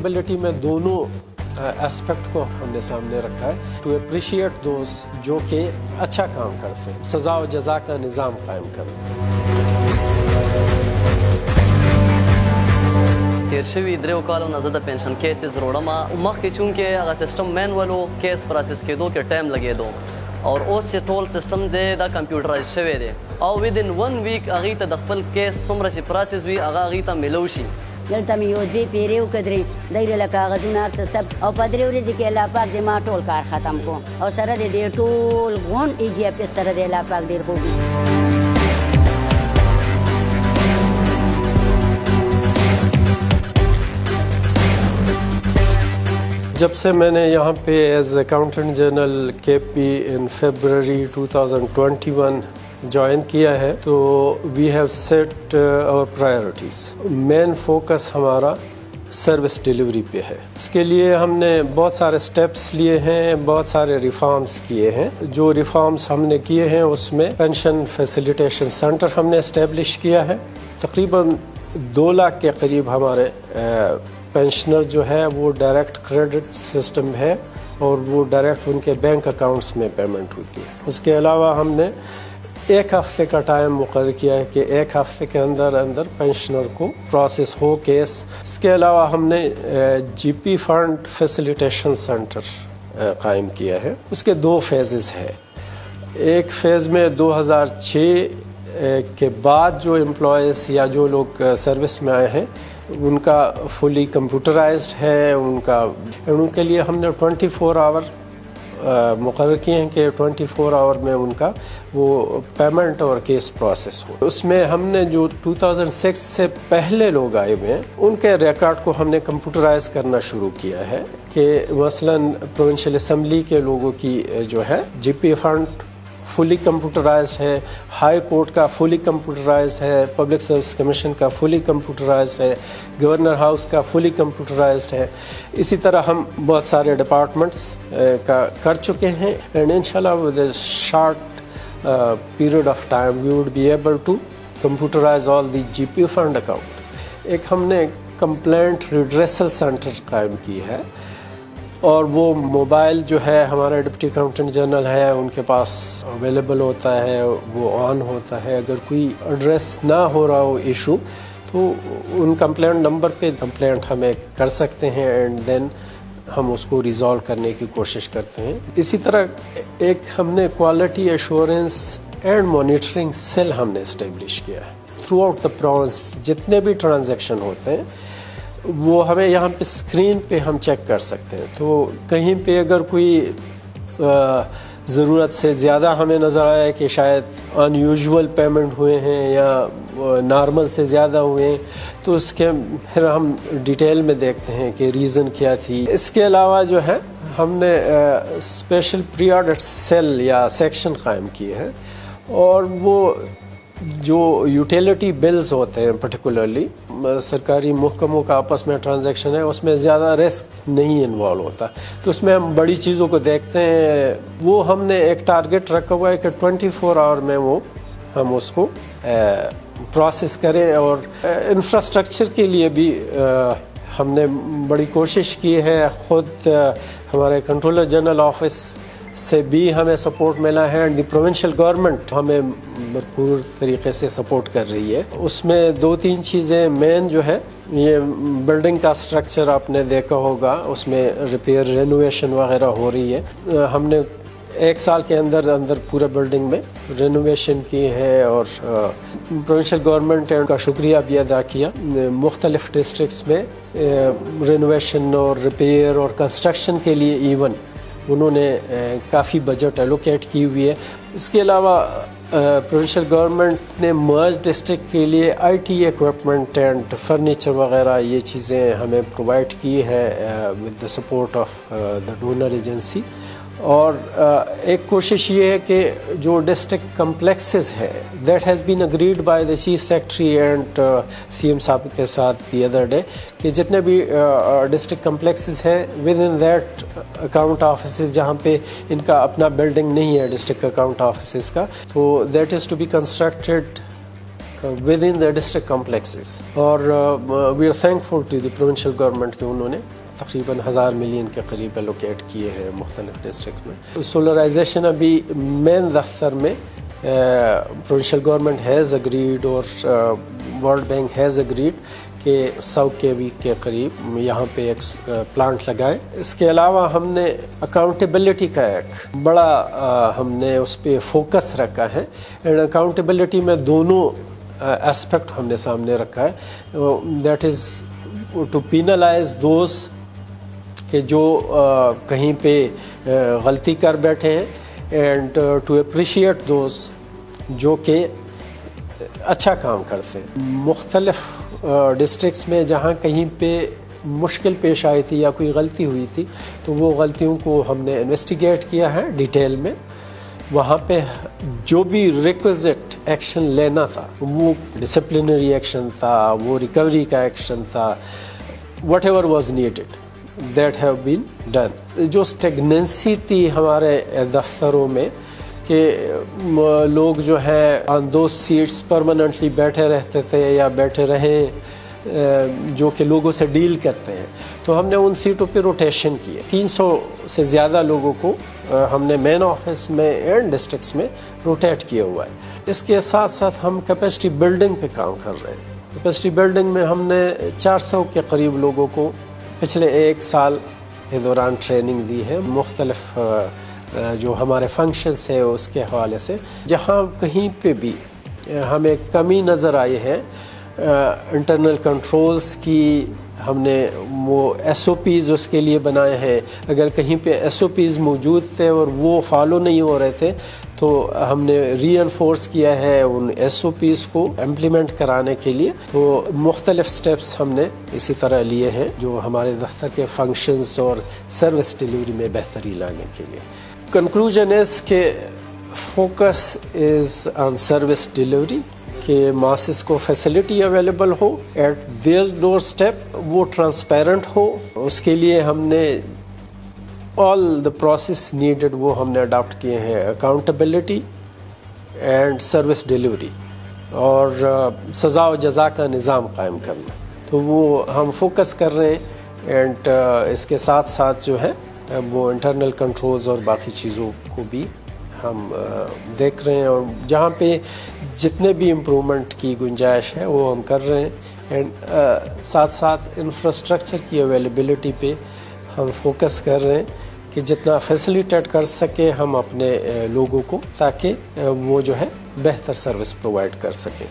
Accountability में दोनों aspect को हमने सामने रखा है, टू अप्रिशिएट दोज जो कि अच्छा काम करते हैं, सज़ा व जज़ा का निज़ाम कायम करना। تیر شوي دریو کالو نه زه د پنشن کیسز وروړم مخکې چونکې هغه سیسټم مینول و کیس پروسس کېدو کې ټایم لګېدو او اوس چې ټول سیسټم دی دا کمپیوټرایز شوی دی او ودین 1 ویک هغې ته د خپل کیس څومره چې پروسس وي هغه هغې ته میلو شي. دلته مې یو دوې پیرې وکړې دی له کاغذونه هر څه سب او په درې ورځې کې الله پاک دې ما ټول کار ختم کړو او سره د دې ټول غون EGPS سره د الله پاک ډېر خوب. जब से मैंने यहाँ पे as accountant general KP in February 2021 join किया है तो we have set our priorities. Main focus हमारा सर्विस डिलीवरी पे है. इसके लिए हमने बहुत सारे स्टेप्स लिए हैं, बहुत सारे रिफॉर्म्स किए हैं. जो रिफॉर्म्स हमने किए हैं उसमें पेंशन फैसिलिटेशन सेंटर हमने इस्टेब्लिश किया है. तकरीबन 2 लाख के करीब हमारे पेंशनर जो है वो डायरेक्ट क्रेडिट सिस्टम है और वो डायरेक्ट उनके बैंक अकाउंट्स में पेमेंट होती है. उसके अलावा हमने 1 हफ्ते का टाइम मुकर्रर किया है कि 1 हफ्ते के अंदर अंदर पेंशनर को प्रोसेस हो केस. इसके अलावा हमने GP फंड फैसिलिटेशन सेंटर कायम किया है. उसके 2 फेजेस है. एक फ़ेज़ में 2006 के बाद जो एम्प्लॉयज़ या जो लोग सर्विस में आए हैं उनका फुली कंप्यूटराइज्ड है. उनके लिए हमने 24 आवर मुकर्रर किए हैं कि 24 आवर में उनका वो पेमेंट और केस प्रोसेस हो. उसमें हमने जो 2006 से पहले लोग आए हुए हैं उनके रिकॉर्ड को हमने कंप्यूटराइज करना शुरू किया है कि मसलन प्रोविंशियल असम्बली के लोगों की जो है GP फंड फुली कंप्यूटराइज्ड है, हाई कोर्ट का फुली कंप्यूटराइज्ड है, पब्लिक सर्विस कमीशन का फुली कंप्यूटराइज्ड है, गवर्नर हाउस का फुली कंप्यूटराइज्ड है. इसी तरह हम बहुत सारे डिपार्टमेंट्स का कर चुके हैं एंड इंशाल्लाह with a short period of time we would be able to computerize all the GP fund account. एक हमने कंप्लेंट रिड्रेसल सेंटर कायम की है और वो मोबाइल जो है हमारा डिप्टी अकाउंटेंट जनरल है उनके पास अवेलेबल होता है, वो ऑन होता है. अगर कोई एड्रेस ना हो रहा हो इशू तो उन कंप्लेंट नंबर पे कंप्लेंट हमें कर सकते हैं एंड देन हम उसको रिजॉल्व करने की कोशिश करते हैं. इसी तरह एक हमने quality assurance and monitoring cell हमने इस्टेब्लिश किया है. थ्रू आउट द प्रोविंस जितने भी ट्रांजैक्शन होते हैं वो हमें यहाँ पे स्क्रीन पे हम चेक कर सकते हैं. तो कहीं पे अगर कोई ज़रूरत से ज़्यादा हमें नज़र आया कि शायद अनयूजुअल पेमेंट हुए हैं या नॉर्मल से ज़्यादा हुए हैं तो उसके फिर हम डिटेल में देखते हैं कि रीज़न क्या थी. इसके अलावा जो है हमने स्पेशल प्री ऑडिट सेल या सेक्शन कायम किए हैं और वो जो यूटिलिटी बिल्स होते हैं पर्टिकुलरली सरकारी महकमों का आपस में ट्रांजैक्शन है उसमें ज़्यादा रिस्क नहीं इन्वॉल्व होता तो उसमें हम बड़ी चीज़ों को देखते हैं. वो हमने एक टारगेट रखा हुआ है कि 24 आवर में वो हम उसको प्रोसेस करें. और इंफ्रास्ट्रक्चर के लिए भी हमने बड़ी कोशिश की है. ख़ुद हमारे कंट्रोलर जनरल ऑफिस से भी हमें सपोर्ट मिला है एंड द प्रोविंशियल गवर्नमेंट हमें भरपूर तरीके से सपोर्ट कर रही है. उसमें 2-3 चीज़ें मेन जो है ये बिल्डिंग का स्ट्रक्चर आपने देखा होगा उसमें रिपेयर रेनोवेशन वगैरह हो रही है. हमने 1 साल के अंदर पूरा बिल्डिंग में रेनोवेशन की है और प्रोविंशियल गवर्नमेंट का शुक्रिया भी अदा किया. मुख्तलिफ डिस्ट्रिक्ट्स में रेनोवेशन और रिपेयर और कंस्ट्रक्शन के लिए इवन उन्होंने काफ़ी बजट एलोकेट की हुई है. इसके अलावा प्रोविंशियल गवर्नमेंट ने मर्ज डिस्ट्रिक्ट के लिए IT इक्विपमेंट एंड फर्नीचर वगैरह ये चीज़ें हमें प्रोवाइड की है with the support of the donor agency. और एक कोशिश ये है कि जो डिस्ट्रिक्ट कम्प्लेक्सेस है that has been agreed by the chief secretary and CM साहब के साथ द अदर डे कि जितने भी डिस्ट्रिक्ट कम्प्लेक्सेस हैं with in that account office जहाँ पे इनका अपना बिल्डिंग नहीं है डिस्ट्रिक्ट अकाउंट ऑफिस का तो that is to be constructed within the district complexes. اور we are thankful to the provincial government کہ انہوں نے تقریباً 1000 ملین کے قریب الوکیٹ کیے ہیں مختلف ڈسٹرکٹ میں. سولرائزیشن ابھی مین دفتر میں provincial government has agreed اور World Bank has agreed کہ 100 kV کے قریب یہاں پہ ایک پلانٹ لگائے. اس کے علاوہ ہم نے اکاؤنٹیبلٹی کا ایک بڑا ہم نے اس پہ فوکس رکھا ہے. اینڈ اکاؤنٹیبلٹی میں دونوں اسپیکٹ ہم نے سامنے رکھا ہے. That is to penalize those کہ جو کہیں پہ غلطی کر بیٹھے ہیں اینڈ ٹو اپریشیٹ دوز جو کہ اچھا کام کرتے ہیں. مختلف ڈسٹرکٹس میں جہاں کہیں پہ مشکل پیش آئی تھی یا کوئی غلطی ہوئی تھی تو وہ غلطیوں کو ہم نے انویسٹیگیٹ کیا ہے ڈیٹیل میں. وہاں پہ جو بھی ریکویزٹ ایکشن لینا تھا وہ ڈسپلنری ایکشن تھا, وہ ریکوری کا ایکشن تھا, what ever was needed that have been done. جو اسٹیگننسی تھی ہمارے دفتروں میں کہ لوگ جو ہے آن دو سیٹس پرماننٹلی بیٹھے رہتے تھے یا بیٹھے رہیں جو کہ لوگوں سے ڈیل کرتے ہیں, تو ہم نے ان سیٹوں پہ روٹیشن کیے. 300 سے زیادہ لوگوں کو ہم نے مین آفس میں اینڈ ڈسٹرکٹس میں روٹیٹ کیا ہوا ہے. اس کے ساتھ ساتھ ہم کیپیسٹی بلڈنگ پہ کام کر رہے ہیں. کیپیسٹی بلڈنگ میں ہم نے 400 کے قریب لوگوں کو پچھلے 1 سال کے دوران ٹریننگ دی ہے. مختلف جو ہمارے فنکشنس ہیں اس کے حوالے سے جہاں کہیں پہ بھی ہمیں کمی نظر آئی ہے انٹرنل کنٹرولز کی, ہم نے وہ ایس او پیز اس کے لیے بنائے ہیں. اگر کہیں پہ ایس او پیز موجود تھے اور وہ فالو نہیں ہو رہے تھے تو ہم نے ری انفورس کیا ہے ان ایس او پیز کو امپلیمنٹ کرانے کے لیے. تو مختلف سٹیپس ہم نے اسی طرح لیے ہیں جو ہمارے دفتر کے فنکشنز اور سروس ڈیلیوری میں بہتری لانے کے لیے. کنکلوژن از کہ focus is on service delivery کہ ماسز کو فیسلٹی اویلیبل ہو ایٹ دیئر ڈور اسٹیپ, وہ ٹرانسپیرنٹ ہو. اس کے لیے ہم نے آل دا پروسیس نیڈڈ وہ ہم نے اڈاپٹ کیے ہیں. اکاؤنٹیبلٹی اینڈ سروس ڈیلیوری اور سزا و جزا کا نظام قائم کرنا, تو وہ ہم فوکس کر رہے ہیں. اینڈ اس کے ساتھ ساتھ جو ہے وہ انٹرنل کنٹرولز اور باقی چیزوں کو بھی ہم دیکھ رہے ہیں, اور جہاں پہ جتنے بھی امپرومنٹ کی گنجائش ہے وہ ہم کر رہے ہیں. اینڈ ساتھ ساتھ انفراسٹرکچر کی اویلیبلٹی پہ ہم فوکس کر رہے ہیں کہ جتنا فیسیلیٹیٹ کر سکے ہم اپنے لوگوں کو, تاکہ وہ جو ہے بہتر سروس پرووائڈ کر سکیں.